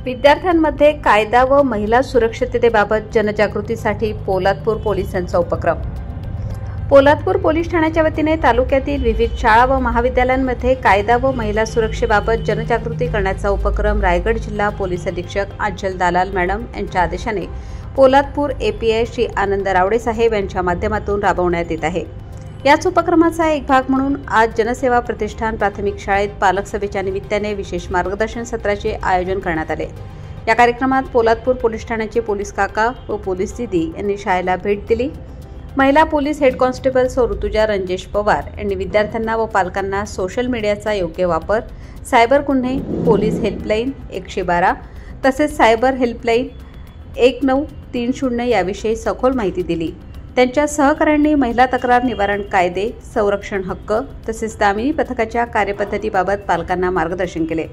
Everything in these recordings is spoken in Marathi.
विद्यार्थ्यांमध्ये कायदा व महिला सुरक्षिततेबाबत जनजागृतीसाठी पोलादपूर पोलिसांचा उपक्रम। पोलादपूर पोलीस ठाण्याच्या वतीने तालुक्यातील विविध शाळा व महाविद्यालयांमध्ये कायदा व महिला सुरक्षेबाबत जनजागृती करण्याचा उपक्रम रायगड जिल्हा पोलीस अधीक्षक अंचल दालाल मॅडम यांच्या आदेशाने पोलादपूर एपीआय श्री आनंद रावडे साहेब यांच्या माध्यमातून राबवण्यात येत आहे। याच उपक्रमाचा एक भाग म्हणून आज जनसेवा प्रतिष्ठान प्राथमिक शाळेत पालक सभेच्या निमित्ताने विशेष मार्गदर्शन सत्राचे आयोजन करण्यात आले। या कार्यक्रमात पोलादपूर पोलीस ठाण्याचे पोलीस काका व पोलीस दीदी यांनी शाळेला भेट दिली। महिला पोलीस हेड कॉन्स्टेबल सौ ऋतुजा रंजेश पवार यांनी विद्यार्थ्यांना व पालकांना सोशल मीडियाचा योग्य वापर, सायबर गुन्हे, पोलीस हेल्पलाईन 112 तसेच सायबर हेल्पलाईन 1930 याविषयी सखोल माहिती दिली। त्यांच्या सहकाऱ्यांनी महिला तक्रार निवारण कायदे, संरक्षण हक्क तसेच दामिनी पथकाच्या कार्यपद्धतीबाबत पालकांना मार्गदर्शन केले।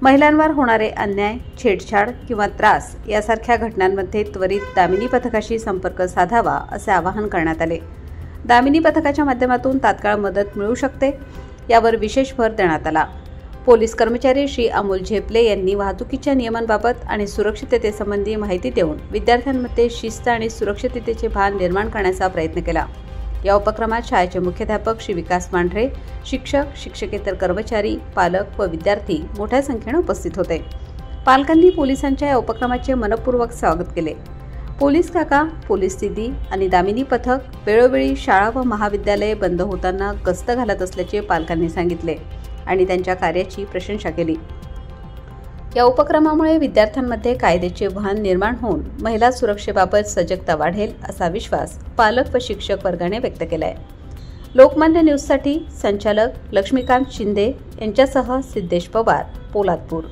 महिलांवर होणारे अन्याय, छेडछाड किंवा त्रास यासारख्या घटनांमध्ये त्वरित दामिनी पथकाशी संपर्क साधावा असे आवाहन करण्यात आले। दामिनी पथकाच्या माध्यमातून तात्काळ मदत मिळू शकते यावर विशेष भर देण्यात आला। पोलीस कर्मचारी श्री अमोल झेपले यांनी वाहतुकीच्या नियमांबाबत आणि सुरक्षिततेसंबंधी माहिती देऊन विद्यार्थ्यांमध्ये शिस्त आणि सुरक्षिततेचे भान निर्माण करण्याचा प्रयत्न केला। या उपक्रमात शाळेचे मुख्याध्यापक श्री विकास मांढरे, शिक्षक, शिक्षकेतर कर्मचारी, पालक व विद्यार्थी मोठ्या संख्येने उपस्थित होते। पालकांनी पोलिसांच्या या उपक्रमाचे मनपूर्वक स्वागत केले। पोलीस काका, पोलीस दीदी आणि दामिनी पथक वेळोवेळी शाळा व महाविद्यालये बंद होताना गस्त घालत असल्याचे पालकांनी सांगितले आणि त्यांच्या कार्याची प्रशंसा केली। या उपक्रमामुळे विद्यार्थ्यांमध्ये कायद्याचे भान निर्माण होऊन महिला सुरक्षेबाबत सजगता वाढेल असा विश्वास पालक व शिक्षक वर्गाने व्यक्त केला आहे। लोकमान्य न्यूजसाठी संचालक लक्ष्मीकांत शिंदे यांच्यासह सिद्धेश पवार, पोलादपूर।